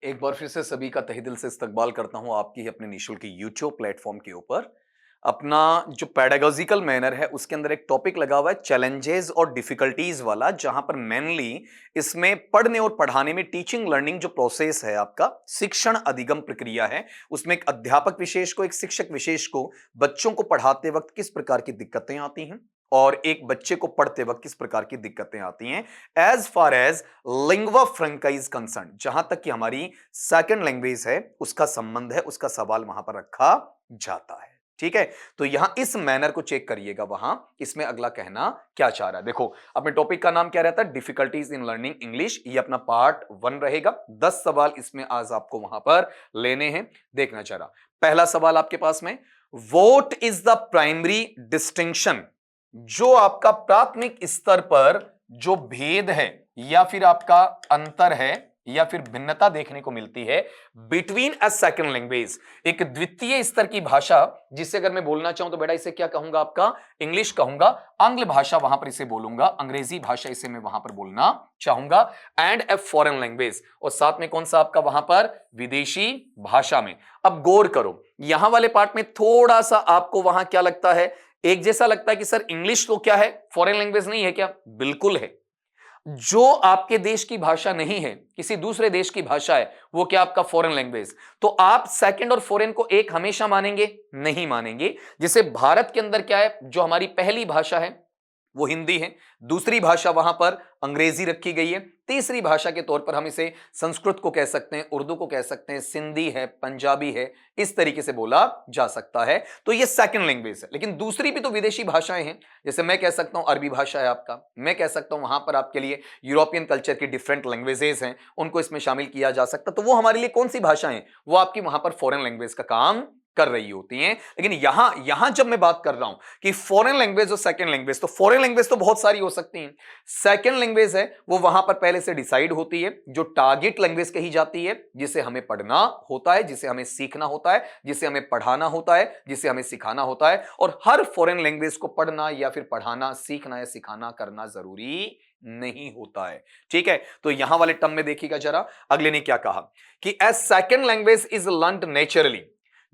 एक बार फिर से सभी का तहे दिल से इस्तकबाल करता हूं आपकी ही अपने निशुल्क यूट्यूब प्लेटफॉर्म के ऊपर। अपना जो पेडागोजिकल मैनर है उसके अंदर एक टॉपिक लगा हुआ है चैलेंजेस और डिफिकल्टीज वाला, जहां पर मेनली इसमें पढ़ने और पढ़ाने में टीचिंग लर्निंग जो प्रोसेस है, आपका शिक्षण अधिगम प्रक्रिया है, उसमें एक अध्यापक विशेष को, एक शिक्षक विशेष को बच्चों को पढ़ाते वक्त किस प्रकार की दिक्कतें आती हैं और एक बच्चे को पढ़ते वक्त किस प्रकार की दिक्कतें आती हैं as far as lingua franca is concern. जहां तक कि हमारी सेकंड लैंग्वेज है उसका संबंध है, उसका सवाल वहां पर रखा जाता है। ठीक है, तो यहां इस मैनर को चेक करिएगा, वहां इसमें अगला कहना क्या चाह रहा है। देखो, अपने टॉपिक का नाम क्या रहता है, डिफिकल्टीज इन लर्निंग इंग्लिश। ये अपना पार्ट 1 रहेगा। 10 सवाल इसमें आज आपको वहां पर लेने हैं। देखना चाह रहा, पहला सवाल आपके पास में, what is the primary distinction, जो आपका प्राथमिक स्तर पर जो भेद है या फिर आपका अंतर है या फिर भिन्नता देखने को मिलती है बिटवीन अ सेकंड लैंग्वेज, एक द्वितीय स्तर की भाषा, जिसे अगर मैं बोलना चाहूं तो बेटा इसे क्या कहूंगा, आपका इंग्लिश कहूंगा, आंग्ल भाषा वहां पर इसे बोलूंगा, अंग्रेजी भाषा इसे मैं वहां पर बोलना चाहूंगा, एंड ए फॉरेन लैंग्वेज, और साथ में कौन सा आपका वहां पर विदेशी भाषा में। अब गौर करो, यहां वाले पार्ट में थोड़ा सा आपको वहां क्या लगता है, एक जैसा लगता है कि सर इंग्लिश तो क्या है, फॉरेन लैंग्वेज नहीं है क्या? बिल्कुल है। जो आपके देश की भाषा नहीं है, किसी दूसरे देश की भाषा है, वो क्या आपका फॉरेन लैंग्वेज। तो आप सेकंड और फॉरेन को एक हमेशा मानेंगे? नहीं मानेंगे। जैसे भारत के अंदर क्या है, जो हमारी पहली भाषा है वो हिंदी है, दूसरी भाषा वहां पर अंग्रेजी रखी गई है, तीसरी भाषा के तौर पर हम इसे संस्कृत को कह सकते हैं, उर्दू को कह सकते हैं, सिंधी है, पंजाबी है, इस तरीके से बोला जा सकता है। तो ये सेकंड लैंग्वेज है। लेकिन दूसरी भी तो विदेशी भाषाएं हैं, जैसे मैं कह सकता हूं अरबी भाषा है आपका, मैं कह सकता हूं वहां पर आपके लिए यूरोपियन कल्चर की डिफरेंट लैंग्वेजेस हैं, उनको इसमें शामिल किया जा सकता। तो वो हमारे लिए कौन सी भाषाएं, वो आपकी वहां पर फॉरेन लैंग्वेज का काम कर रही होती हैं। लेकिन यहां यहां जब मैं बात कर रहा हूं कि फॉरेन लैंग्वेज और सेकंड लैंग्वेज, तो फॉरेन लैंग्वेज तो बहुत सारी हो सकती हैं, सेकंड लैंग्वेज है वो वहां पर पहले से डिसाइड होती है, जो टारगेट लैंग्वेज कही जाती है, जिसे हमें पढ़ना होता है, जिसे हमें सीखना होता है, जिसे हमें पढ़ाना होता है, जिसे हमें सिखाना होता है। और हर फॉरेन लैंग्वेज को पढ़ना या फिर पढ़ाना, सीखना या सिखाना करना जरूरी नहीं होता है। ठीक है, तो यहां वाले टर्म में देखिएगा जरा, अगले ने क्या कहा कि as second language is learned naturally,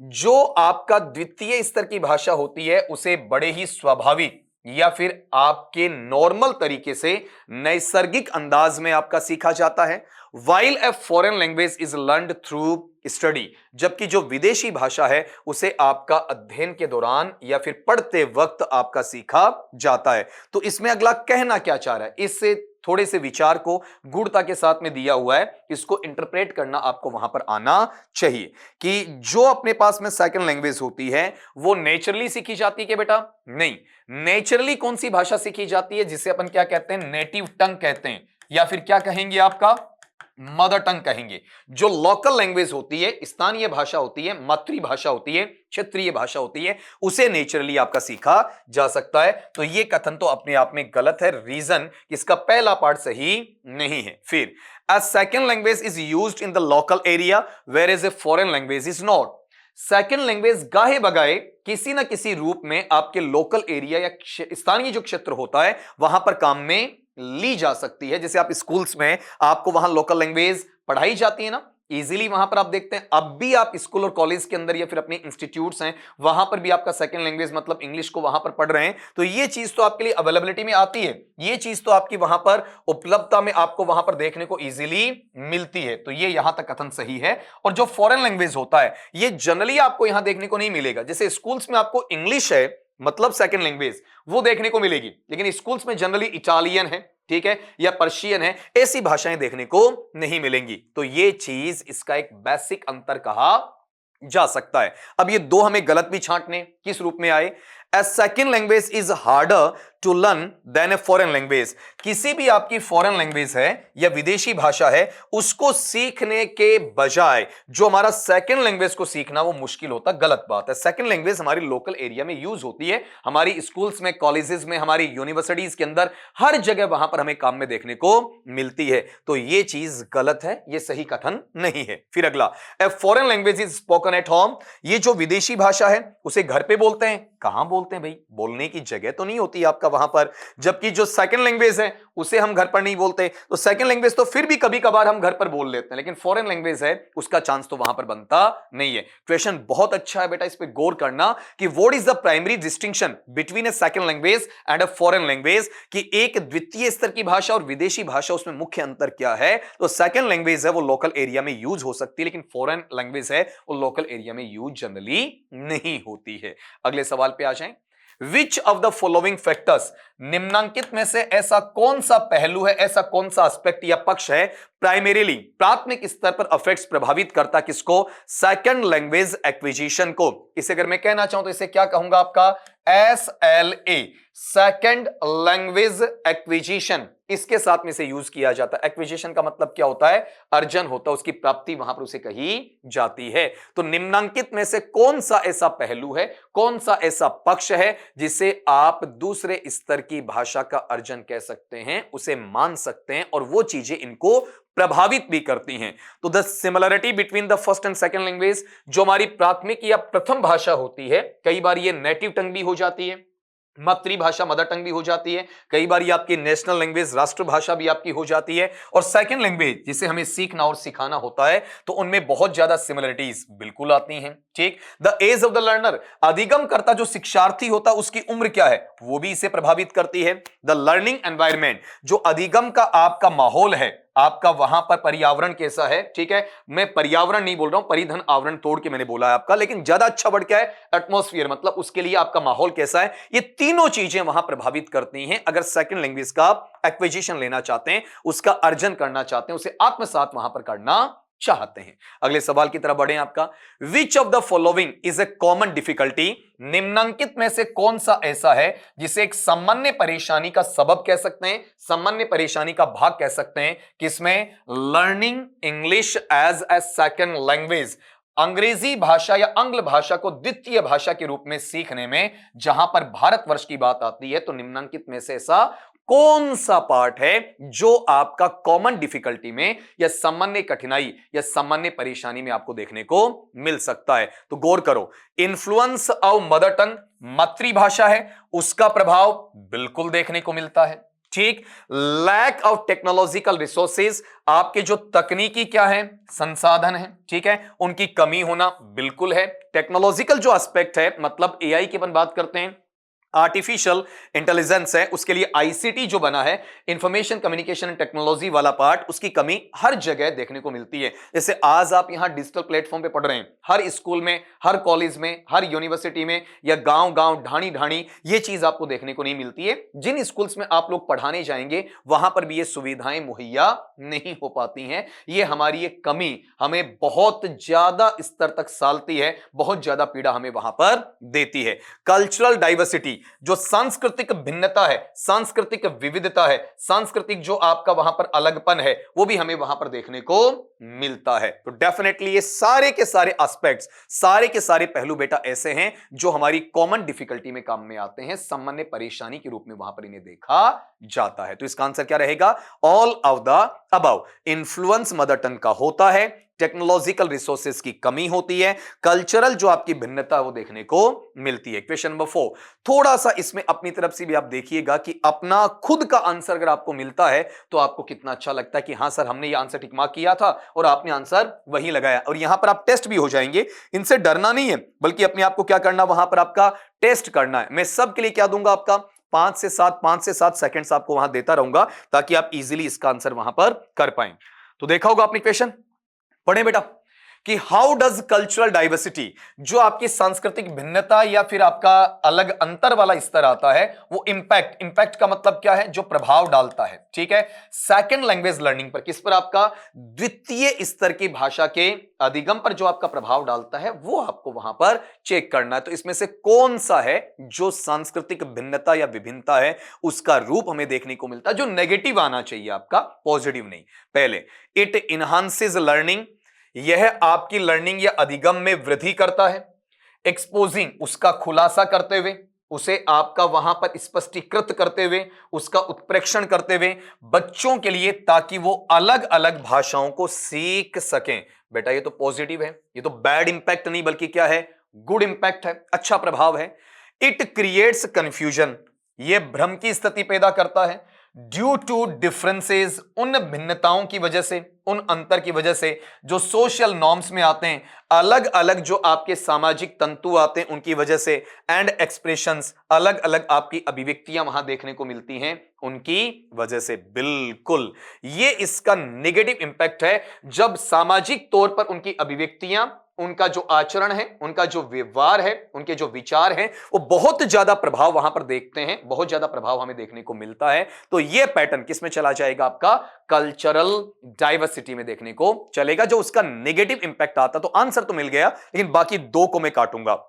जो आपका द्वितीय स्तर की भाषा होती है उसे बड़े ही स्वाभाविक या फिर आपके नॉर्मल तरीके से नैसर्गिक अंदाज में आपका सीखा जाता है। While a foreign language is learned through study, जबकि जो विदेशी भाषा है उसे आपका अध्ययन के दौरान या फिर पढ़ते वक्त आपका सीखा जाता है। तो इसमें अगला कहना क्या चाह रहा है, इससे थोड़े से विचार को गूढ़ता के साथ में दिया हुआ है, इसको इंटरप्रेट करना आपको वहां पर आना चाहिए कि जो अपने पास में सेकंड लैंग्वेज होती है वो नेचुरली सीखी जाती है क्या बेटा? नहीं। नेचुरली कौन सी भाषा सीखी जाती है, जिसे अपन क्या कहते हैं, नेटिव टंग कहते हैं, या फिर क्या कहेंगे आपका, मदर टंग कहेंगे। जो लोकल लैंग्वेज होती है, स्थानीय भाषा होती है, मातृभाषा होती है, क्षेत्रीय भाषा होती है, उसे नेचुरली आपका सीखा जा सकता है। तो यह कथन तो अपने आप में गलत है, रीजन इसका पहला पार्ट सही नहीं है। फिर a second language is used in the local area whereas a foreign language is not। Second language गाहे बगाए किसी ना किसी रूप में आपके लोकल एरिया या स्थानीय जो क्षेत्र होता है वहां पर काम में ली जा सकती है। जैसे आप स्कूल्स में आपको वहां लोकल लैंग्वेज पढ़ाई जाती है ना, इजीली वहां पर आप देखते हैं, अब भी आप स्कूल और कॉलेज के अंदर या फिर अपने इंस्टीट्यूट्स हैं वहां पर भी आपका सेकंड लैंग्वेज मतलब इंग्लिश को वहां पर पढ़ रहे हैं, तो ये चीज तो आपके लिए अवेलेबिलिटी में आती है, ये चीज तो आपकी वहां पर उपलब्धता में आपको वहां पर देखने को इजीली मिलती है। तो ये यहां तक कथन सही है। और जो फॉरेन लैंग्वेज होता है ये जनरली आपको यहां देखने को नहीं मिलेगा। जैसे स्कूल्स में आपको इंग्लिश है मतलब सेकंड लैंग्वेज वो देखने को मिलेगी, लेकिन स्कूल्स में जनरली इटालियन है, ठीक है, या पर्शियन है, ऐसी भाषाएं देखने को नहीं मिलेंगी। तो ये चीज इसका एक बेसिक अंतर कहा जा सकता है। अब ये दो हमें गलत भी छांटने किस रूप में आए, a second language is harder to learn than a foreign language. किसी भी आपकी फॉरेन लैंग्वेज है या विदेशी भाषा है उसको सीखने के बजाय जो हमारा सेकेंड लैंग्वेज को सीखना वो मुश्किल होता, गलत बात है। सेकेंड लैंग्वेज हमारी लोकल एरिया में यूज होती है, हमारी स्कूल्स में, कॉलेजेस में, हमारी यूनिवर्सिटीज के अंदर, हर जगह वहां पर हमें काम में देखने को मिलती है। तो ये चीज गलत है, ये सही कथन नहीं है। फिर अगला, ए foreign language is spoken at home. ये जो विदेशी भाषा है उसे घर पे बोलते हैं, कहां बोलते बोलते हैं भाई, बोलने की जगह तो नहीं होती आपका वहां पर। जबकि जो सेकंड लैंग्वेज है उसे हम घर पर नहीं बोलते, तो सेकंड लैंग्वेज तो फिर भी कभी कभार हम घर पर बोल लेते हैं, लेकिन फॉरेन लैंग्वेज है उसका चांस तो वहां पर बनता नहीं है। क्वेश्चन बहुत अच्छा है बेटा, इस पे गौर करना कि what is the primary distinction between A second language and a foreign language, कि एक द्वितीय स्तर की भाषा और विदेशी भाषा, उसमें मुख्य अंतर क्या है। तो सेकंड लैंग्वेज है वो लोकल एरिया में यूज हो सकती है, लेकिन फॉरेन लैंग्वेज है वो लोकल एरिया में यूज जनरली नहीं होती है। अगले सवाल पे आ जाएं। Which of the following factors, निम्नांकित में से ऐसा कौन सा पहलू है, ऐसा कौन सा एस्पेक्ट या पक्ष है, प्राइमरीली प्राथमिक स्तर पर अफेक्ट्स प्रभावित करता किसको, सेकंड लैंग्वेज एक्विजिशन को। इसे अगर मैं कहना चाहूं तो इसे क्या कहूंगा आपका, SLA, सेकंड लैंग्वेज एक्विजिशन, इसके साथ में से यूज किया जाता है। एक्विजिशन का मतलब क्या होता है, अर्जन होता है, उसकी प्राप्ति वहां पर उसे कही जाती है। तो निम्नांकित में से कौन सा ऐसा पहलू है, कौन सा ऐसा पक्ष है जिसे आप दूसरे स्तर की भाषा का अर्जन कह सकते हैं, उसे मान सकते हैं, और वो चीजें इनको प्रभावित भी करती हैं। तो the similarity between the first and second language, जो हमारी प्राथमिक या प्रथम भाषा होती है, कई बार ये नेटिव टंग भी हो जाती है, मातृभाषा मदर टंग भी हो जाती है, कई बार ये आपकी नेशनल लैंग्वेज राष्ट्रभाषा भी आपकी हो जाती है, और सेकंड लैंग्वेज जिसे हमें सीखना और सिखाना होता है, तो उनमें बहुत ज्यादा सिमिलरिटीज बिल्कुल आती हैं। ठीक, the age of the learner, अधिगम करता जो शिक्षार्थी होता है उसकी उम्र क्या है, वो भी इसे प्रभावित करती है। द लर्निंग एनवायरमेंट, जो अधिगम का आपका माहौल है, आपका वहां पर पर्यावरण कैसा है। ठीक है, मैं पर्यावरण नहीं बोल रहा हूं, परिधन आवरण तोड़ के मैंने बोला है आपका, लेकिन ज्यादा अच्छा वर्ड क्या है, एटमॉस्फेयर, मतलब उसके लिए आपका माहौल कैसा है। ये तीनों चीजें वहां प्रभावित करती हैं। अगर सेकंड लैंग्वेज का एक्विजिशन लेना चाहते हैं, उसका अर्जन करना चाहते हैं, उसे आत्मसात वहां पर करना चाहते हैं। अगले सवाल की तरफ बढ़े आपका, which of the following is a common difficulty, निम्नांकित में से कौन सा ऐसा है जिसे एक सामान्य परेशानी का सबब कह सकते हैं, सामान्य परेशानी का भाग कह सकते हैं, किसमें, learning English as a second language, अंग्रेजी भाषा या आंग्ल भाषा को द्वितीय भाषा के रूप में सीखने में, जहां पर भारतवर्ष की बात आती है, तो निम्नांकित में से ऐसा कौन सा पार्ट है जो आपका कॉमन डिफिकल्टी में या सामान्य कठिनाई या सामान्य परेशानी में आपको देखने को मिल सकता है। तो गौर करो, इन्फ्लुएंस ऑफ मदर टंग, मातृभाषा है, उसका प्रभाव बिल्कुल देखने को मिलता है। ठीक, लैक ऑफ टेक्नोलॉजिकल रिसोर्सेज, आपके जो तकनीकी क्या है, संसाधन है, ठीक है, उनकी कमी होना बिल्कुल है। टेक्नोलॉजिकल जो एस्पेक्ट है, मतलब एआई की अपन बात करते हैं, आर्टिफिशियल इंटेलिजेंस है, उसके लिए आईसीटी जो बना है, इंफॉर्मेशन कम्युनिकेशन एंड टेक्नोलॉजी वाला पार्ट, उसकी कमी हर जगह देखने को मिलती है। जैसे आज आप यहां डिजिटल प्लेटफॉर्म पे पढ़ रहे हैं, हर स्कूल में, हर कॉलेज में, हर यूनिवर्सिटी में, या गांव गांव ढाणी ढाणी ये चीज आपको देखने को नहीं मिलती है। जिन स्कूल्स में आप लोग पढ़ाने जाएंगे वहां पर भी ये सुविधाएं मुहैया नहीं हो पाती हैं। ये हमारी एक कमी हमें बहुत ज्यादा स्तर तक सालती है, बहुत ज्यादा पीड़ा हमें वहां पर देती है। कल्चरल डाइवर्सिटी, जो सांस्कृतिक भिन्नता है, सांस्कृतिक विविधता है, सांस्कृतिक जो आपका वहां पर अलगपन है, वो भी हमें वहां पर देखने को मिलता है। तो डेफिनेटली ये सारे के सारे एस्पेक्ट्स, सारे के सारे पहलू बेटा ऐसे हैं जो हमारी कॉमन डिफिकल्टी में काम में आते हैं, सामान्य परेशानी के रूप में वहां पर इन्हें देखा जाता है। तो इसका आंसर क्या रहेगा, all of the above. Influence mother tongue का होता है, टेक्नोलॉजिकल रिसोर्सेज की कमी होती है, कल्चरल जो आपकी भिन्नता वो देखने को मिलती है। क्वेश्चन नंबर 4, थोड़ा सा इसमें अपनी तरफ से भी आप देखिएगा कि अपना खुद का आंसर अगर आपको मिलता है तो आपको कितना अच्छा लगता है कि हां सर हमने ये आंसर टिक मार्क किया था और आपने आंसर वही लगाया। और यहां पर आप टेस्ट भी हो जाएंगे, इनसे डरना नहीं है, बल्कि अपने आप को क्या करना, वहां पर आपका टेस्ट करना है। मैं सबके लिए क्या दूंगा, आपका 5 से 7 सेकंड्स आपको वहां देता रहूंगा ताकि आप इजीली इसका आंसर वहां पर कर पाए। तो देखा होगा आपने क्वेश्चन, पढ़े बेटा, कि हाउ डज कल्चरल डाइवर्सिटी, जो आपकी सांस्कृतिक भिन्नता या फिर आपका अलग अंतर वाला स्तर आता है, वो इंपैक्ट का मतलब क्या है, जो प्रभाव डालता है, ठीक है, सेकंड लैंग्वेज लर्निंग पर, किस पर, आपका द्वितीय स्तर की भाषा के अधिगम पर जो आपका प्रभाव डालता है, वो आपको वहां पर चेक करना है। तो इसमें से कौन सा है जो सांस्कृतिक भिन्नता या विभिन्नता है, उसका रूप हमें देखने को मिलता है, जो नेगेटिव आना चाहिए आपका, पॉजिटिव नहीं। पहले, इट इनहांसेस लर्निंग, यह आपकी लर्निंग या अधिगम में वृद्धि करता है। एक्सपोजिंग, उसका खुलासा करते हुए, उसे आपका वहां पर स्पष्टीकृत करते हुए, उसका उत्प्रेक्षण करते हुए बच्चों के लिए, ताकि वो अलग अलग भाषाओं को सीख सकें। बेटा ये तो पॉजिटिव है, ये तो बैड इंपैक्ट नहीं बल्कि क्या है, गुड इंपैक्ट है, अच्छा प्रभाव है। इट क्रिएट्स कंफ्यूजन, ये भ्रम की स्थिति पैदा करता है। ड्यू टू डिफरेंसेस, उन भिन्नताओं की वजह से, उन अंतर की वजह से जो सोशल नॉर्म्स में आते हैं, अलग अलग जो आपके सामाजिक तंतु आते हैं उनकी वजह से, एंड एक्सप्रेशंस, अलग अलग आपकी अभिव्यक्तियां वहां देखने को मिलती हैं उनकी वजह से। बिल्कुल, ये इसका नेगेटिव इंपैक्ट है जब सामाजिक तौर पर उनकी अभिव्यक्तियां, उनका जो आचरण है, उनका जो व्यवहार है, उनके जो विचार हैं, वो बहुत ज्यादा प्रभाव वहां पर देखते हैं, बहुत ज्यादा प्रभाव हमें देखने को मिलता है। तो ये पैटर्न किस में चला जाएगा? आपका कल्चरल डाइवर्सिटी में देखने को चलेगा, जो उसका नेगेटिव इंपैक्ट आता। तो आंसर तो मिल गया, लेकिन बाकी दो को मैं काटूंगा।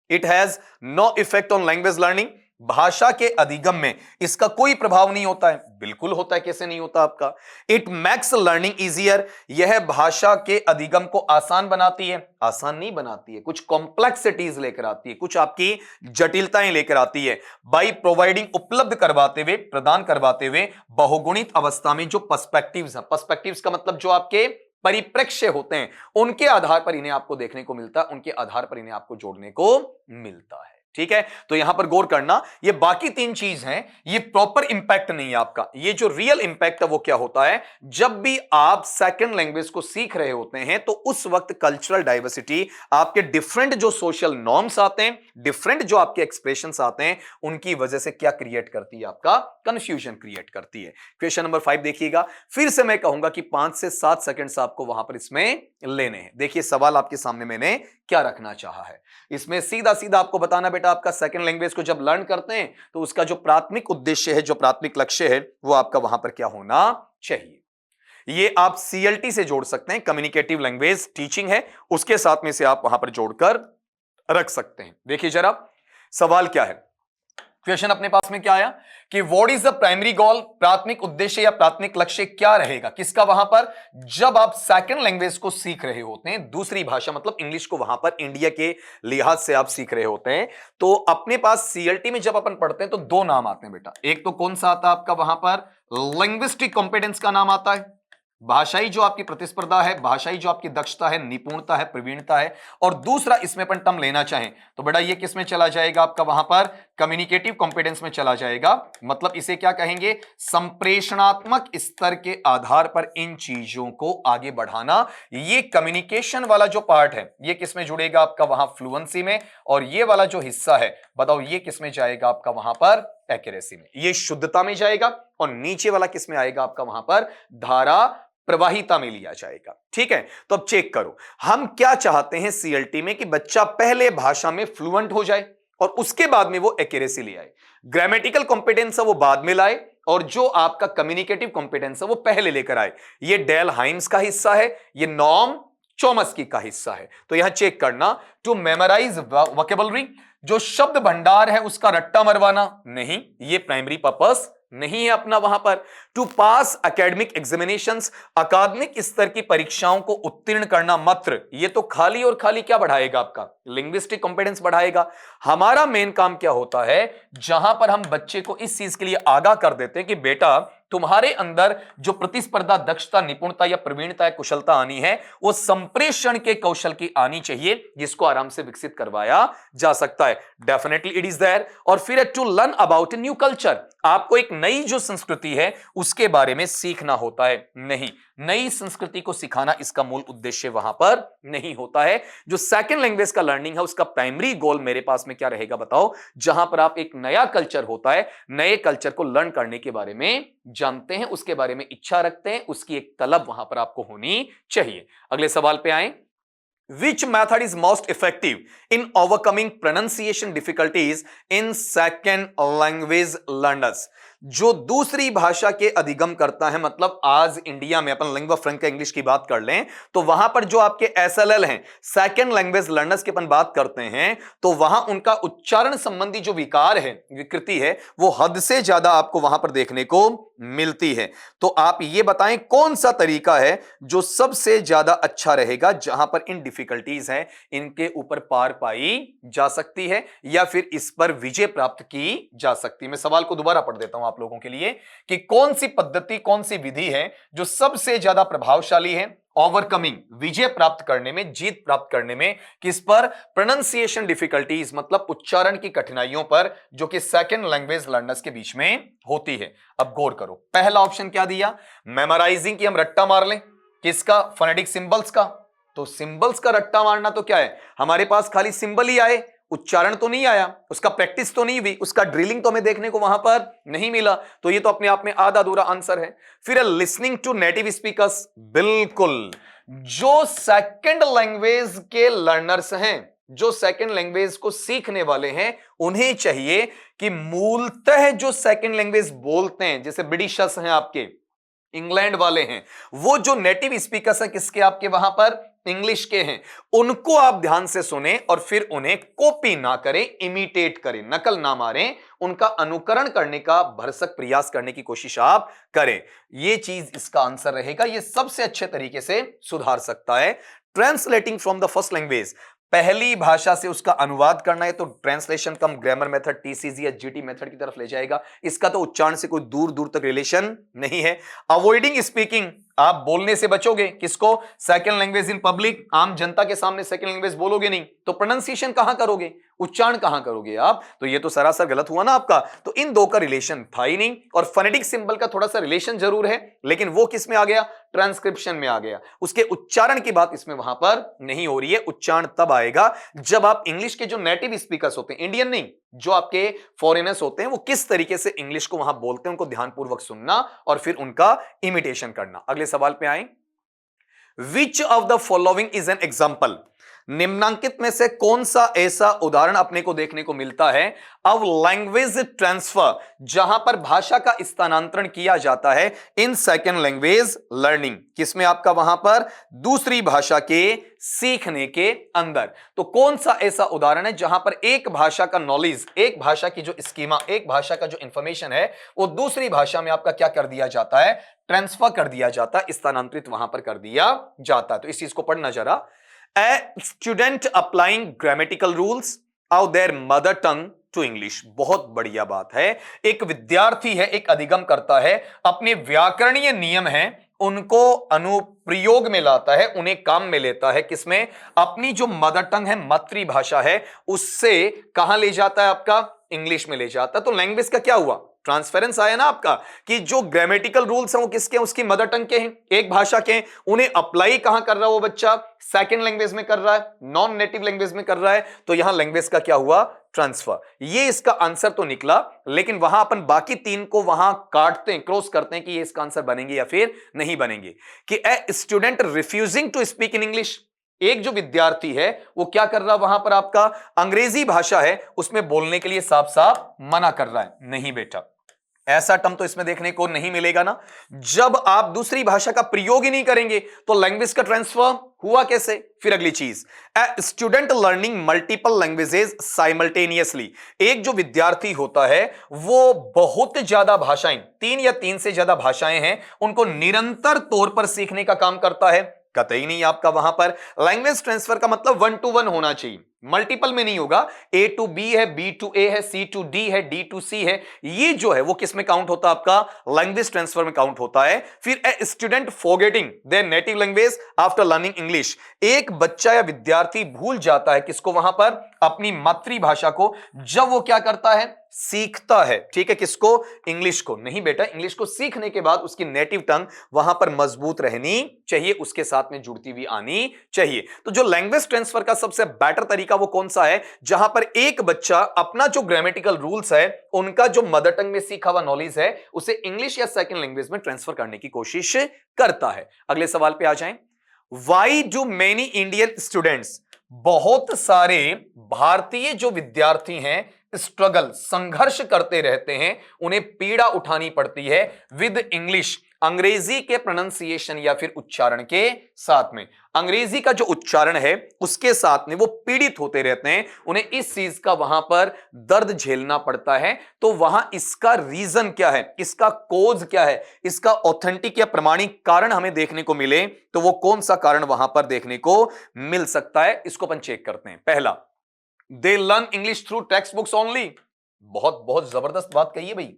It has no effect on language learning, भाषा के अधिगम में इसका कोई प्रभाव नहीं होता है। बिल्कुल होता है, कैसे नहीं होता आपका। इट मेक्स लर्निंग इजियर, यह भाषा के अधिगम को आसान बनाती है। आसान नहीं बनाती है, कुछ कॉम्प्लेक्सिटीज लेकर आती है, कुछ आपकी जटिलताएं लेकर आती है। बाई प्रोवाइडिंग, उपलब्ध करवाते हुए, प्रदान करवाते हुए, बहुगुणित अवस्था में जो पर्सपेक्टिव्स हैं, पर्सपेक्टिव्स का मतलब जो आपके परिप्रेक्ष्य होते हैं, उनके आधार पर इन्हें आपको देखने को मिलता है, उनके आधार पर इन्हें आपको जोड़ने को मिलता है। ठीक है, तो यहां पर गौर करना, ये बाकी तीन चीज हैं, ये प्रॉपर इंपैक्ट नहीं है आपका। ये जो रियल इंपैक्ट है वो क्या होता है? जब भी आप सेकंड लैंग्वेज को सीख रहे होते हैं तो उस वक्त कल्चरल डाइवर्सिटी, आपके डिफरेंट जो सोशल नॉर्म्स आते हैं, डिफरेंट जो आपके एक्सप्रेशंस आते हैं, उनकी वजह से क्या क्रिएट करती है? आपका कंफ्यूजन क्रिएट करती है। क्वेश्चन नंबर 5 देखिएगा, फिर से मैं कहूंगा कि 5 से 7 सेकंड्स आपको वहां पर इसमें लेने हैं। देखिए सवाल आपके सामने मैंने क्या रखना चाहा है, इसमें सीधा सीधा आपको बताना, बेटा आपका सेकंड लैंग्वेज को जब लर्न करते हैं तो उसका जो प्राथमिक उद्देश्य है, जो प्राथमिक लक्ष्य है, वो आपका वहां पर क्या होना चाहिए। ये आप सीएलटी से जोड़ सकते हैं, कम्युनिकेटिव लैंग्वेज टीचिंग है, उसके साथ में से आप वहां पर जोड़कर रख सकते हैं। देखिए जरा सवाल क्या है, क्वेश्चन अपने पास में क्या आया कि what is the primary goal, प्राथमिक उद्देश्य या प्राथमिक लक्ष्य क्या रहेगा किसका? वहां पर जब आप सेकंड लैंग्वेज को सीख रहे होते हैं, दूसरी भाषा मतलब इंग्लिश को वहां पर इंडिया के लिहाज से आप सीख रहे होते हैं, तो अपने पास सीएलटी में जब अपन पढ़ते हैं तो दो नाम आते हैं बेटा। एक तो कौन सा आता है आपका वहां पर? लिंग्विस्टिक कॉम्पिटेंस का नाम आता है, भाषाई जो आपकी प्रतिस्पर्धा है, भाषाई जो आपकी दक्षता है, निपुणता है, प्रवीणता है। और दूसरा इसमें अपन टर्म लेना चाहें तो बेटा ये किस में चला जाएगा? आपका वहां पर कम्युनिकेटिव कॉम्पिटेंस में चला जाएगा। मतलब इसे क्या कहेंगे? संप्रेषणात्मक स्तर के आधार पर इन चीजों को आगे बढ़ाना। ये कम्युनिकेशन वाला जो पार्ट है ये किस में जुड़ेगा? आपका वहां फ्लुएंसी में। और ये वाला जो हिस्सा है बताओ ये किस में जाएगा? आपका वहां पर एक्यूरेसी में, ये शुद्धता में जाएगा। और नीचे वाला किस में आएगा? आपका वहां पर धारा प्रवाहिता में लिया जाएगा। ठीक है, तो अब चेक करो हम क्या चाहते हैं सीएलटी में कि बच्चा पहले भाषा में फ्लुएंट हो जाए और उसके बाद में वो एक्यूरेसी ले आए। ग्रामेटिकल कॉम्पिटेंस है वो बाद में लाए और जो आपका कम्युनिकेटिव कॉम्पिटेंस है वो पहले लेकर आए। ये डेल हाइम्स का हिस्सा है, ये नॉर्म चोमस्की का हिस्सा है। तो यहां चेक करना, टू मेमोराइज वोकैबुलरी, जो शब्द भंडार है उसका रट्टा मरवाना नहीं, ये प्राइमरी पर्पस नहीं है अपना वहां पर। टू पास एकेडमिक एग्जामिनेशंस, अकादमिक स्तर की परीक्षाओं को उत्तीर्ण करना मात्र, ये तो खाली और खाली क्या बढ़ाएगा? आपका लिंग्विस्टिक कॉम्पिटेंस बढ़ाएगा। हमारा मेन काम क्या होता है? जहां पर हम बच्चे को इस चीज के लिए आगाह कर देते हैं कि बेटा तुम्हारे अंदर जो प्रतिस्पर्धा, दक्षता, निपुणता या प्रवीणता या कुशलता आनी है वो संप्रेषण के कौशल की आनी चाहिए, जिसको आराम से विकसित करवाया जा सकता है। Definitely it is there. और फिर to learn about a new culture, आपको एक नई जो संस्कृति है उसके बारे में सीखना होता है। नहीं, नई संस्कृति को सिखाना इसका मूल उद्देश्य वहां पर नहीं होता है। जो सेकंड लैंग्वेज का लर्निंग है उसका प्राइमरी गोल मेरे पास में क्या रहेगा बताओ? जहां पर आप एक नया कल्चर होता है, नए कल्चर को लर्न करने के बारे में जानते हैं, उसके बारे में इच्छा रखते हैं, उसकी एक तलब वहां पर आपको होनी चाहिए। अगले सवाल पे आए, Which method is most effective in overcoming pronunciation difficulties in second language learners? जो दूसरी भाषा के अधिगम करता है, मतलब आज इंडिया में अपन लिंग्वा फ्रैंका इंग्लिश की बात कर लें तो वहां पर जो आपके एसएलएल हैं, सेकंड लैंग्वेज लर्नर्स की अपन बात करते हैं, तो वहां उनका उच्चारण संबंधी जो विकार है, विकृति है, वो हद से ज्यादा आपको वहां पर देखने को मिलती है। तो आप ये बताएं कौन सा तरीका है जो सबसे ज्यादा अच्छा रहेगा, जहां पर इन डिफिकल्टीज हैं इनके ऊपर पार पाई जा सकती है या फिर इस पर विजय प्राप्त की जा सकती है। मैं सवाल को दोबारा पढ़ देता हूं आप लोगों के लिए कि कौन सी पद्धति, कौन सी विधि है जो सबसे ज्यादा प्रभावशाली है ओवरकमिंग, विजय प्राप्त करने में, जीत प्राप्त करने में, किस पर? प्रोनाउंसिएशन डिफिकल्टीज, मतलब उच्चारण की कठिनाइयों पर, जो कि सेकंड लैंग्वेज लर्नर्स के बीच में होती है। अब गौर करो, पहला ऑप्शन क्या दिया? मेमोराइजिंग की हम रट्टा मार लें, किसका? फोनेटिक सिंबल्स का। तो सिंबल्स का रट्टा मारना तो क्या है, हमारे पास खाली सिंबल ही आए, उच्चारण तो नहीं आया, उसका प्रैक्टिस तो नहीं हुई, उसका ड्रिलिंग तो हमें देखने को वहां पर नहीं मिला, तो ये तो अपने आप में आधा अधूरा आंसर है। फिर लिसनिंग टू नेटिव स्पीकर्स, बिल्कुल, जो सेकंड लैंग्वेज के लर्नर्स हैं, जो सेकंड लैंग्वेज को सीखने वाले हैं, उन्हें चाहिए कि मूलतः जो सेकंड लैंग्वेज बोलते हैं, जैसे ब्रिटिशर्स हैं आपके, इंग्लैंड वाले हैं, वो जो नेटिव स्पीकर्स हैं किसके? आपके वहां पर इंग्लिश के हैं, उनको आप ध्यान से सुने और फिर उन्हें कॉपी ना करें, इमिटेट करें, नकल ना मारें, उनका अनुकरण करने का भरसक प्रयास करने की कोशिश आप करें। यह चीज इसका आंसर रहेगा, यह सबसे अच्छे तरीके से सुधार सकता है। Translating from the first language, पहली भाषा से उसका अनुवाद करना है, तो ट्रांसलेशन कम ग्रामर मेथड, टीसीजी या जीटी मेथड की तरफ ले जाएगा। इसका तो उच्चारण से कोई दूर दूर तक रिलेशन नहीं है। अवॉइडिंग स्पीकिंग, आप बोलने से बचोगे, किसको? सेकंड लैंग्वेज इन पब्लिक, आम जनता के सामने सेकंड लैंग्वेज बोलोगे नहीं, तो प्रोनाउंसिएशन कहां करोगे, उच्चारण कहां करोगे आप? तो ये तो सरासर गलत हुआ ना आपका। तो इन दो का रिलेशन था ही नहीं, और फोनेटिक सिंबल का थोड़ा सा रिलेशन जरूर है, लेकिन वो किस में आ गया? ट्रांसक्रिप्शन में आ गया। उसके उच्चारण की बात इसमें वहां पर नहीं हो रही है। उच्चारण तब आएगा जब आप इंग्लिश के जो नेटिव स्पीकर्स होते हैं, इंडियन नहीं, जो आपके फॉरेनर्स होते हैं, वो किस तरीके से इंग्लिश को वहां बोलते हैं, उनको ध्यानपूर्वक सुनना और फिर उनका इमिटेशन करना। अगले सवाल पे आए, which of the following is an example, निम्नांकित में से कौन सा ऐसा उदाहरण अपने को देखने को मिलता है अब लैंग्वेज ट्रांसफर, जहां पर भाषा का स्थानांतरण किया जाता है इन सेकेंड लैंग्वेज लर्निंग, किसमें? आपका वहां पर दूसरी भाषा के सीखने के अंदर। तो कौन सा ऐसा उदाहरण है जहां पर एक भाषा का नॉलेज, एक भाषा की जो स्कीमा, एक भाषा का जो इंफॉर्मेशन है, वो दूसरी भाषा में आपका क्या कर दिया जाता है? ट्रांसफर कर दिया जाता है, स्थानांतरित वहां पर कर दिया जाता है। तो इस चीज को पढ़ना जरा। A student applying grammatical rules of their mother tongue to English, बहुत बढ़िया बात है। एक विद्यार्थी है, एक अधिगम करता है, अपने व्याकरणीय नियम हैं उनको अनुप्रयोग में लाता है, उन्हें काम में लेता है, किसमें? अपनी जो मदर टंग है, मातृभाषा है, उससे कहां ले जाता है? आपका इंग्लिश में ले जाता है। तो लैंग्वेज का क्या हुआ? ट्रांसफरेंस आया ना आपका, कि जो ग्रामेटिकल रूल्स हैं वो किसके हैं? उसकी मदर टंग के हैं, एक भाषा के हैं, उन्हें अप्लाई कहां कर रहा है वो बच्चा? सेकंड लैंग्वेज में कर रहा है, नॉन नेटिव लैंग्वेज में कर रहा है। तो यहां लैंग्वेज का क्या हुआ? ट्रांसफर। ये इसका आंसर तो निकला, लेकिन वहां अपन बाकी तीन को वहां काटते हैं, क्रॉस करते हैं कि ये इसका आंसर बनेंगे या फिर नहीं बनेंगे। कि a student refusing to speak in English, एक जो विद्यार्थी है वो क्या कर रहा है वहां पर? आपका अंग्रेजी भाषा है, उसमें बोलने के लिए साफ साफ मना कर रहा है। नहीं बेटा, ऐसा टर्म तो इसमें देखने को नहीं मिलेगा ना। जब आप दूसरी भाषा का प्रयोग ही नहीं करेंगे तो लैंग्वेज का ट्रांसफर हुआ कैसे? फिर अगली चीज, a student learning multiple languages simultaneously, एक जो विद्यार्थी होता है वो बहुत ज्यादा भाषाएं, तीन या तीन से ज्यादा भाषाएं हैं, उनको निरंतर तौर पर सीखने का काम करता है। कतई नहीं आपका वहां पर लैंग्वेज ट्रांसफर का मतलब 1 to 1 होना चाहिए, मल्टीपल में नहीं होगा। A to B है, B to A है, C to D है, D to C है। ये जो है वो किस में काउंट होता है? आपका लैंग्वेज ट्रांसफर में काउंट होता है। फिर a student forgetting there native language after learning English, एक बच्चा या विद्यार्थी भूल जाता है किसको? वहां पर अपनी मातृभाषा को, जब वो क्या करता है? सीखता है। ठीक है, किसको? इंग्लिश को। नहीं बेटा, इंग्लिश को सीखने के बाद उसकी नेटिव टंग वहां पर मजबूत रहनी चाहिए, उसके साथ में जुड़ती हुई आनी चाहिए। तो जो लैंग्वेज ट्रांसफर का सबसे बेटर तरीका वो कौन सा है? जहां पर एक बच्चा अपना जो ग्रामेटिकल रूल्स है, उनका जो मदर टंग में सीखा हुआ नॉलेज है, उसे इंग्लिश या सेकंड लैंग्वेज में ट्रांसफर करने की कोशिश करता है। अगले सवाल पे आ जाएं। Why do many Indian students, बहुत सारे भारतीय जो विद्यार्थी हैं स्ट्रगल, संघर्ष करते रहते हैं, उन्हें पीड़ा उठानी पड़ती है विद इंग्लिश, अंग्रेजी के प्रोनाउंसिएशन या फिर उच्चारण के साथ में। अंग्रेजी का जो उच्चारण है उसके साथ में वो पीड़ित होते रहते हैं, उन्हें इस चीज का वहां पर दर्द झेलना पड़ता है। तो वहां इसका रीजन क्या है, इसका कोज क्या है, इसका ऑथेंटिक या प्रमाणिक कारण हमें देखने को मिले तो वो कौन सा कारण वहां पर देखने को मिल सकता है? इसको अपन चेक करते हैं। पहला, they learn English through text books only. बहुत बहुत जबरदस्त बात कही है भाई,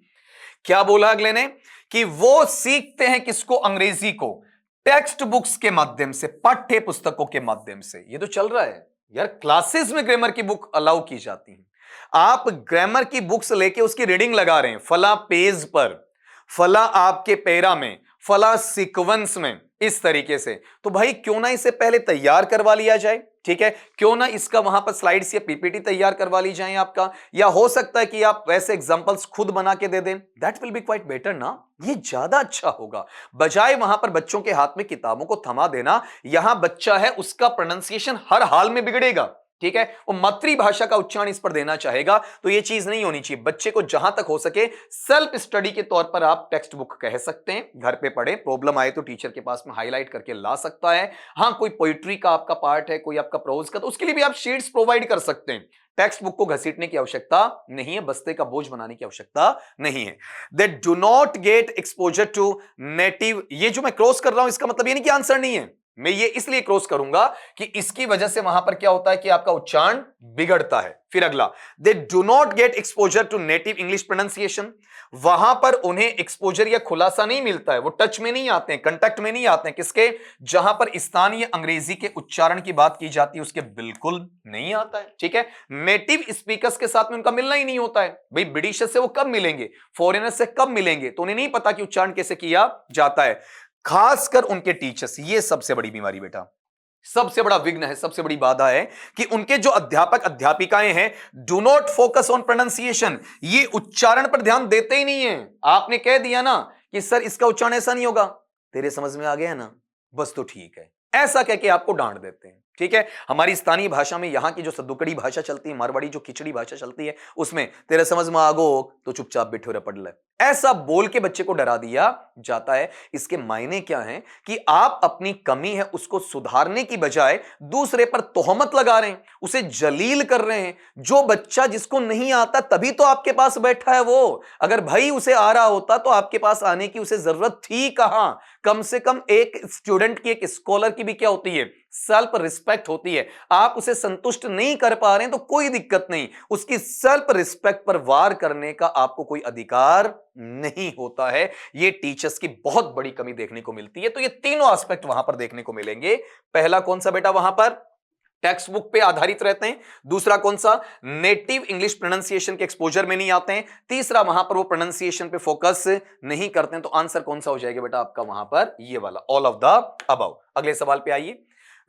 क्या बोला अगले ने कि वो सीखते हैं किसको, अंग्रेजी को, टेक्स्ट बुक्स के माध्यम से, पाठ्य पुस्तकों के माध्यम से। ये तो चल रहा है यार, क्लासेस में ग्रामर की बुक अलाउ की जाती है। आप ग्रामर की बुक्स लेके उसकी रीडिंग लगा रहे हैं, फला पेज पर, फला आपके पैरा में, फला सीक्वेंस में, इस तरीके से। तो भाई क्यों ना इसे पहले तैयार करवा लिया जाए, ठीक है, क्यों ना इसका वहां पर स्लाइड्स या पीपीटी तैयार करवा ली जाए आपका, या हो सकता है कि आप वैसे एग्जांपल्स खुद बना के दे दें, that will be quite better ना, ये ज्यादा अच्छा होगा, बजाय वहां पर बच्चों के हाथ में किताबों को थमा देना। यहां बच्चा है, उसका प्रोनाउंसिएशन हर हाल में बिगड़ेगा, ठीक है, वो मातृभाषा का उच्चारण इस पर देना चाहेगा, तो ये चीज नहीं होनी चाहिए। बच्चे को जहां तक हो सके सेल्फ स्टडी के तौर पर आप टेक्स्ट बुक कह सकते हैं, घर पे पढ़े, प्रॉब्लम आए तो टीचर के पास में हाईलाइट करके ला सकता है। हां, कोई पोइट्री का आपका पार्ट है, कोई आपका प्रोज का, तो उसके लिए भी आप शीट्स प्रोवाइड कर सकते हैं। टेक्स्ट बुक को घसीटने की आवश्यकता नहीं है, बस्ते का बोझ बनाने की आवश्यकता नहीं है। They do not get exposure to native, ये जो मैं क्रॉस कर रहा हूं इसका मतलब ये नहीं कि आंसर नहीं है, मैं ये इसलिए क्रॉस करूंगा कि इसकी वजह से वहां पर क्या होता है कि आपका उच्चारण बिगड़ता है। फिर अगला, they do not get exposure to native English pronunciation, वहां पर उन्हें एक्सपोजर या खुलासा नहीं मिलता है, वो टच में नहीं आते हैं, कांटेक्ट में नहीं आते हैं, किसके, जहां पर स्थानीय अंग्रेजी के उच्चारण की बात की जाती है उसके बिल्कुल नहीं आता है, ठीक है। नेटिव स्पीकर्स के साथ में उनका मिलना ही नहीं होता है। भाई ब्रिटिशर से वो कब मिलेंगे, फॉरेनर से कब मिलेंगे, तो उन्हें नहीं पता कि उच्चारण कैसे किया जाता है। खासकर उनके टीचर्स, ये सबसे बड़ी बीमारी बेटा, सबसे बड़ा विघ्न है, सबसे बड़ी बाधा है कि उनके जो अध्यापक अध्यापिकाएं हैं, do not focus on pronunciation, ये उच्चारण पर ध्यान देते ही नहीं है। आपने कह दिया ना कि सर इसका उच्चारण ऐसा नहीं होगा, तेरे समझ में आ गया ना, बस तो ठीक है, ऐसा कह के आपको डांट देते हैं, ठीक है। हमारी स्थानीय भाषा में यहां की जो सद्दुकड़ी भाषा चलती है, मारवाड़ी जो खिचड़ी भाषा चलती है, उसमें तेरे समझ में आगो तो चुपचाप बिठो रे पढ़ ले, ऐसा बोल के बच्चे को डरा दिया जाता है। इसके मायने क्या हैं कि आप अपनी कमी है उसको सुधारने की बजाय दूसरे पर तोहमत लगा रहे हैं, उसे जलील कर रहे हैं। जो बच्चा जिसको नहीं आता तभी तो आपके पास बैठा है वो, अगर भाई उसे आ रहा होता तो आपके पास आने की उसे जरूरत थी कहां। कम से कम एक स्टूडेंट की, एक स्कॉलर की भी क्या होती है, सेल्फ रिस्पेक्ट होती है। आप उसे संतुष्ट नहीं कर पा रहे हैं तो कोई दिक्कत नहीं, उसकी सेल्फ रिस्पेक्ट पर वार करने का आपको कोई अधिकार नहीं होता है। ये टीचर्स की बहुत बड़ी कमी देखने को मिलती है। तो ये तीनों एस्पेक्ट वहां पर देखने को मिलेंगे। पहला कौन सा बेटा, वहां पर टेक्स्ट बुक पे आधारित रहते हैं। दूसरा कौन सा, नेटिव इंग्लिश प्रोनाउंसिएशन के एक्सपोजर में नहीं आते हैं। तीसरा वहां पर वो प्रोनाउंसिएशन पे फोकस नहीं करते हैं। तो आंसर कौन सा हो जाएगा बेटा आपका वहां पर, ये वाला, ऑल ऑफ द अबव। अगले सवाल पे आइए,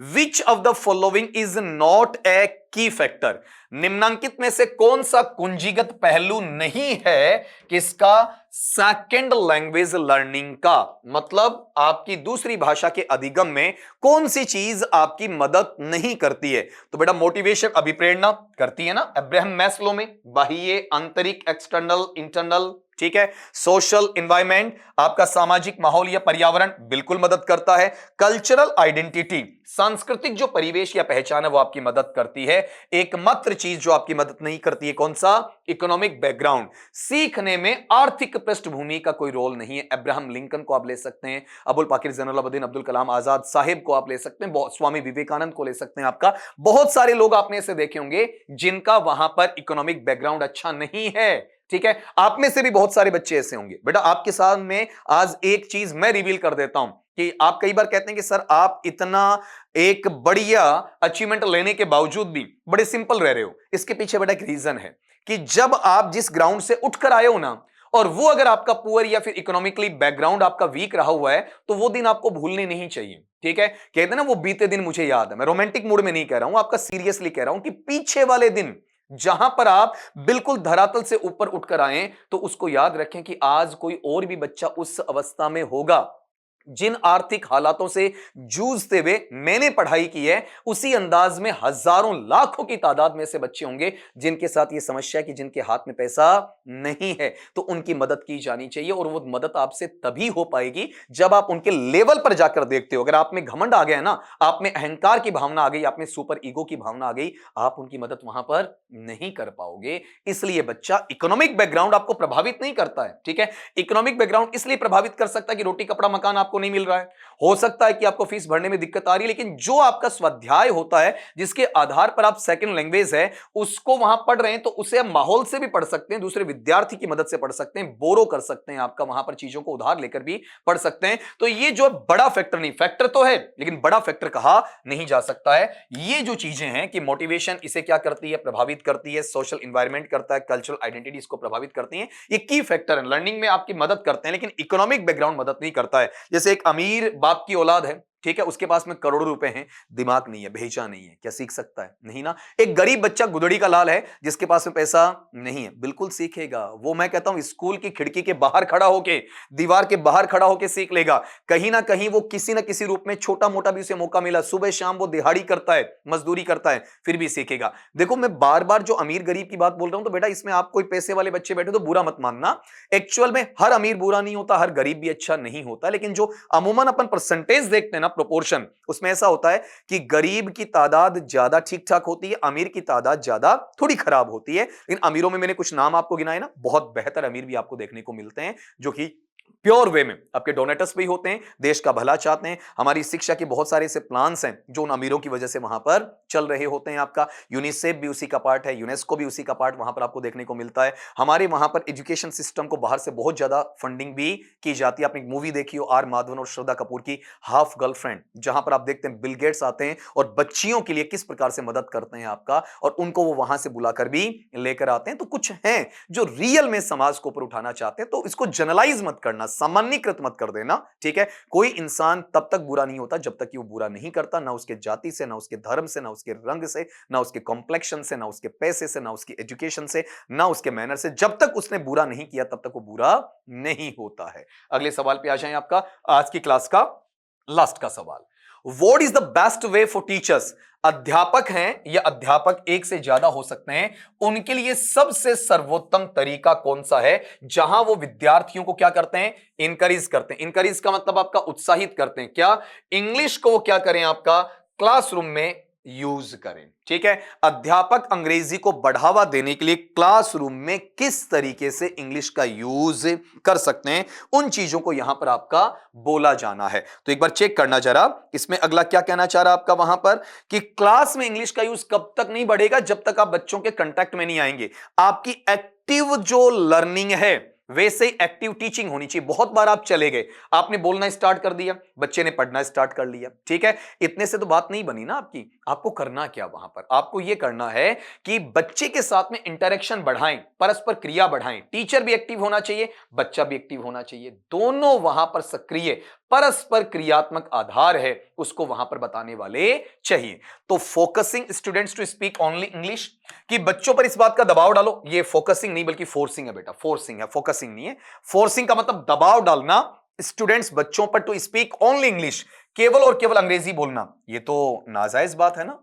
which of the following is not a की फैक्टर, निम्नांकित में से कौन सा कुंजीगत पहलू नहीं है किसका, सेकेंड लैंग्वेज लर्निंग का, मतलब आपकी दूसरी भाषा के अधिगम में कौन सी चीज आपकी मदद नहीं करती है। तो बेटा मोटिवेशन, अभिप्रेरणा करती है ना अब्राहम मैस्लो में, बाह्य आंतरिक, एक्सटर्नल इंटरनल, ठीक है। सोशल एनवायरनमेंट, आपका सामाजिक माहौल या पर्यावरण बिल्कुल मदद करता है। कल्चरल आइडेंटिटी, सांस्कृतिक जो परिवेश या पहचान है वो आपकी मदद करती है। एकमात्र चीज जो आपकी मदद नहीं करती है कौन सा, इकोनॉमिक बैकग्राउंड। सीखने में आर्थिक पृष्ठभूमि का कोई रोल नहीं है। अब्राहम लिंकन को आप ले सकते हैं, अबुल पाकिर ज़ैनुलाब्दीन अब्दुल कलाम आजाद साहिब को आप ले सकते हैं, स्वामी विवेकानंद को ले सकते हैं। आपका बहुत सारे लोग आपने ऐसे देखे होंगे जिनका वहां पर इकोनॉमिक बैकग्राउंड अच्छा नहीं है, ठीक है। आप में से भी बहुत सारे बच्चे ऐसे होंगे। बेटा आपके सामने आज एक चीज मैं रिवील कर देता हूं कि आप कई बार कहते हैं कि सर आप इतना एक बढ़िया अचीवमेंट लेने के बावजूद भी बड़े सिंपल रह रहे हो। इसके पीछे बेटा एक रीजन है कि जब आप जिस ग्राउंड से उठकर आए हो ना, और वो अगर आपका पुअर या फिर इकोनॉमिकली बैकग्राउंड आपका वीक रहा हुआ है, तो वो दिन आपको भूलने नहीं चाहिए, ठीक है। कहते हैं ना वो बीते दिन मुझे याद है, मैं रोमांटिक मूड में नहीं कह रहा हूं, आपका सीरियसली कह रहा हूं कि पीछे वाले दिन जहां पर आप बिल्कुल धरातल से ऊपर उठकर आए, तो उसको याद रखें कि आज कोई और भी बच्चा उस अवस्था में होगा। जिन आर्थिक हालातों से जूझते हुए मैंने पढ़ाई की है, उसी अंदाज में हजारों लाखों की तादाद में से बच्चे होंगे जिनके साथ यह समस्या है कि जिनके हाथ में पैसा नहीं है, तो उनकी मदद की जानी चाहिए। और वो मदद आपसे तभी हो पाएगी जब आप उनके लेवल पर जाकर देखते हो। अगर आप में घमंड आ गया ना, आप में अहंकार की भावना आ गई, आप में सुपर ईगो की भावना आ गई, आप उनकी मदद वहां पर नहीं कर पाओगे। इसलिए बच्चा, इकोनॉमिक बैकग्राउंड आपको प्रभावित नहीं करता है, ठीक है। इकोनॉमिक बैकग्राउंड इसलिए प्रभावित कर सकता है कि रोटी कपड़ा मकान आपको नहीं मिल रहा है, हो सकता है कि आपको फीस भरने में दिक्कत आ रही है, लेकिन जो आपका स्वाध्याय होता है जिसके आधार पर आप सेकंड लैंग्वेज है उसको वहां पढ़ रहे हैं, तो उसे आप माहौल से भी पढ़ सकते हैं, दूसरे विद्यार्थी की मदद से पढ़ सकते हैं, बोरो कर सकते हैं, आपका वहां पर चीजों को उधार लेकर भी पढ़ सकते हैं। तो ये जो बड़ा फैक्टर नहीं, फैक्टर तो है लेकिन बड़ा फैक्टर कहा नहीं जा सकता है। ये जो चीजें हैं कि मोटिवेशन इसे क्या करती है, प्रभावित करती है, सोशल एनवायरनमेंट करता है, कल्चरल आइडेंटिटी इसको प्रभावित करती है, ये की फैक्टर है, लर्निंग में आपकी मदद करते हैं, लेकिन इकोनॉमिक बैकग्राउंड मदद नहीं करता है। जैसे एक अमीर बाप की औलाद है, ठीक है, उसके पास में करोड़ों रुपए हैं, दिमाग नहीं है, भेजा नहीं है, क्या सीख सकता है? नहीं ना। एक गरीब बच्चा गुदड़ी का लाल है जिसके पास में पैसा नहीं है, बिल्कुल सीखेगा। वो मैं कहता हूं स्कूल की खिड़की के बाहर खड़ा होके, दीवार के बाहर खड़ा होके सीख लेगा। कहीं ना कहीं वो किसी ना किसी रूप में छोटा मोटा भी उसे मौका मिला, सुबह शाम वो दिहाड़ी करता है, मजदूरी करता है, फिर भी सीखेगा। देखो मैं बार बार जो अमीर गरीब की बात बोल रहा हूं, तो बेटा इसमें आप कोई पैसे वाले बच्चे बैठे तो बुरा मत मानना। एक्चुअल में हर अमीर बुरा नहीं होता, हर गरीब भी अच्छा नहीं होता, लेकिन जो अमूमन अपन परसेंटेज देखते हैं ना, प्रोपोर्शन, उसमें ऐसा होता है कि गरीब की तादाद ज्यादा ठीक ठाक होती है, अमीर की तादाद ज्यादा थोड़ी खराब होती है। लेकिन अमीरों में मैंने कुछ नाम आपको गिनाए ना, बहुत बेहतर अमीर भी आपको देखने को मिलते हैं जो कि प्योर वे में आपके डोनेटर्स भी होते हैं, देश का भला चाहते हैं। हमारी शिक्षा के बहुत सारे ऐसे प्लान्स हैं जो उन अमीरों की वजह से वहां पर चल रहे होते हैं। आपका यूनिसेफ भी उसी का पार्ट है, यूनेस्को भी उसी का पार्ट वहां पर आपको देखने को मिलता है। हमारे वहां पर एजुकेशन सिस्टम को बाहर से बहुत ज्यादा फंडिंग भी की जाती है। आपने एक मूवी देखी हो आर माधवन और श्रद्धा कपूर की, हाफ गर्लफ्रेंड, जहां पर आप देखते हैं बिल गेट्स आते हैं और बच्चियों के लिए किस प्रकार से मदद करते हैं आपका, और उनको वो वहां से बुलाकर भी लेकर आते हैं। तो कुछ हैं जो रियल में समाज को ऊपर उठाना चाहते हैं, तो इसको जनरलाइज मत करना, सामान्यकृत मत कर देना, ठीक है। कोई इंसान तब तक बुरा नहीं होता जब तक कि वो बुरा नहीं करता, ना उसके जाति से, ना उसके धर्म से, ना उसके रंग से, ना उसके कॉम्प्लेक्शन से, ना उसके पैसे से, ना उसकी एजुकेशन से, ना उसके मैनर से। जब तक उसने बुरा नहीं किया तब तक वो बुरा नहीं होता है। अगले सवाल पे आ जाएं, आपका आज की क्लास का लास्ट का सवाल, what is the best way for teachers? अध्यापक हैं या अध्यापक एक से ज्यादा हो सकते हैं, उनके लिए सबसे सर्वोत्तम तरीका कौन सा है जहां वो विद्यार्थियों को क्या करते हैं, इंकरेज करते हैं। इंकरेज का मतलब आपका उत्साहित करते हैं, क्या इंग्लिश को वो क्या करें, आपका क्लासरूम में यूज करें, ठीक है। अध्यापक अंग्रेजी को बढ़ावा देने के लिए क्लासरूम में किस तरीके से इंग्लिश का यूज कर सकते हैं, उन चीजों को यहां पर आपका बोला जाना है। तो एक बार चेक करना जरा, इसमें अगला क्या कहना चाह रहा आपका वहां पर कि क्लास में इंग्लिश का यूज कब तक नहीं बढ़ेगा, जब तक आप बच्चों के कांटेक्ट में नहीं आएंगे। आपकी एक्टिव जो लर्निंग है वैसे ही एक्टिव टीचिंग होनी चाहिए। बहुत बार आप चले गए, आपने बोलना स्टार्ट कर दिया, बच्चे ने पढ़ना स्टार्ट कर लिया, ठीक है, इतने से तो बात नहीं बनी ना आपकी। आपको करना क्या वहां पर, आपको यह करना है कि बच्चे के साथ में इंटरेक्शन बढ़ाएं, परस्पर क्रिया बढ़ाएं। टीचर भी एक्टिव होना चाहिए, बच्चा भी एक्टिव होना चाहिए, दोनों वहां पर सक्रिय परस्पर क्रियात्मक आधार है उसको वहां पर बताने वाले चाहिए। तो focusing students to speak only English, कि बच्चों पर इस बात का दबाव डालो, ये फोकसिंग नहीं बल्कि फोर्सिंग है बेटा, फोर्सिंग है, फोकसिंग नहीं है। फोर्सिंग का मतलब दबाव डालना स्टूडेंट्स बच्चों पर टू स्पीक ओनली इंग्लिश, केवल और केवल अंग्रेजी बोलना, ये तो नाजायज बात है ना,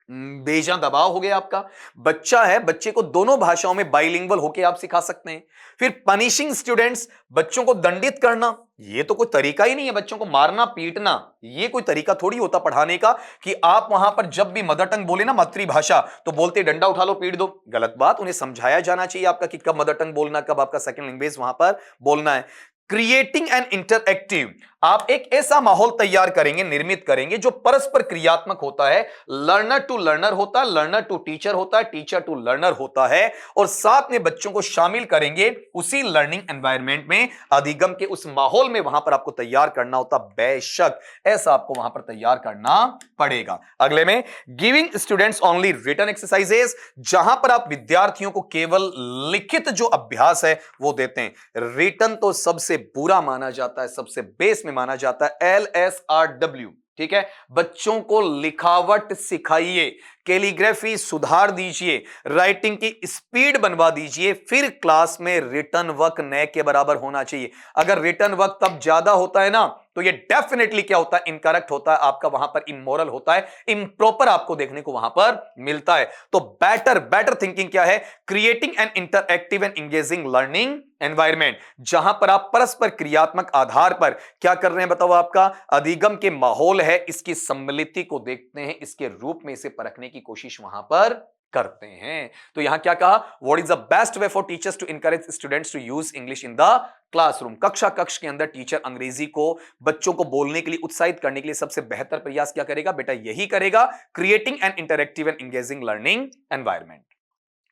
बेजान दबाव हो गया आपका। बच्चा है, बच्चे को दोनों भाषाओं में बाइलिंगुअल होके आप सिखा सकते हैं। फिर पनिशिंग स्टूडेंट्स, बच्चों को दंडित करना, ये तो कोई तरीका ही नहीं है। बच्चों को मारना पीटना ये कोई तरीका थोड़ी होता पढ़ाने का, कि आप वहां पर जब भी मदर टंग बोले ना, मातृभाषा, तो बोलते डंडा उठा लो पीट दो, गलत बात। उन्हें समझाया जाना चाहिए आपका कि कब मदर टंग बोलना, कब आपका सेकंड लैंग्वेज वहां पर बोलना है। क्रिएटिंग एंड इंटरएक्टिव, आप एक ऐसा माहौल तैयार करेंगे, निर्मित करेंगे जो परस्पर क्रियात्मक होता है, लर्नर टू लर्नर होता है, लर्नर टू टीचर होता है, टीचर टू लर्नर होता है, और साथ में बच्चों को शामिल करेंगे उसी लर्निंग एनवायरनमेंट में, अधिगम के उस माहौल में वहां पर आपको तैयार करना होता। बेशक ऐसा आपको वहां पर तैयार करना पड़ेगा। अगले में giving students only written exercises, जहां पर आप विद्यार्थियों को केवल लिखित जो अभ्यास है वो देते हैं। रिटन तो सबसे बुरा माना जाता है, सबसे बेस में माना जाता है, LSRW, ठीक है। बच्चों को लिखावट सिखाइए, कैलीग्राफी सुधार दीजिए, राइटिंग की स्पीड बनवा दीजिए, फिर क्लास में रिटर्न वर्क नए के बराबर होना चाहिए। अगर रिटर्न वर्क तब ज्यादा होता है ना, तो ये डेफिनेटली क्या होता है, इनकरेक्ट होता है, आपका वहां पर इमोरल होता है, इम्प्रॉपर आपको देखने को वहां पर मिलता है। तो बेटर थिंकिंग क्या है, creating an interactive and engaging learning environment, जहां पर आप परस्पर क्रियात्मक आधार पर क्या कर रहे हैं बताओ, आपका अधिगम के माहौल है, इसकी सम्मिलिति को देखते हैं, इसके रूप में इसे परखने की कोशिश वहां पर करते हैं। तो यहां क्या कहा, what is the best way for teachers to encourage students to use English in the classroom. कक्ष के अंदर टीचर अंग्रेजी को बच्चों को बोलने के लिए उत्साहित करने के लिए सबसे बेहतर प्रयास क्या करेगा बेटा, यही करेगा, creating an interactive and engaging learning environment.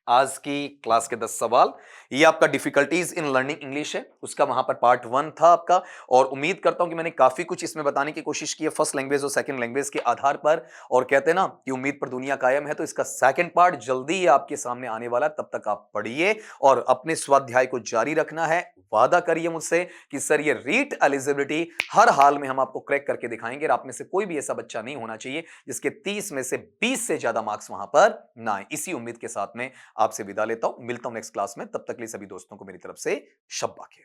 आज की क्लास के 10 सवाल, ये आपका डिफिकल्टीज इन लर्निंग इंग्लिश है, उसका वहां पर पार्ट 1 था आपका। और उम्मीद करता हूं कि मैंने काफी कुछ इसमें बताने की कोशिश की है फर्स्ट लैंग्वेज और सेकंड लैंग्वेज के आधार पर। और कहते हैं ना कि उम्मीद पर दुनिया कायम है, तो इसका सेकंड पार्ट जल्दी ही आपके सामने आने वाला है। तब तक आप पढ़िए और अपने स्वाध्याय को जारी रखना है। वादा करिए मुझसे कि सर ये रीट एलिजिबिलिटी हर हाल में हम आपको क्रैक करके दिखाएंगे। और आप में से कोई भी ऐसा बच्चा नहीं होना चाहिए जिसके 30 में से 20 से ज्यादा मार्क्स वहां पर ना आए। इसी उम्मीद के साथ में आपसे विदा लेता हूं, मिलता हूं नेक्स्ट क्लास में। तब तक के लिए सभी दोस्तों को मेरी तरफ से शब्बा खैर।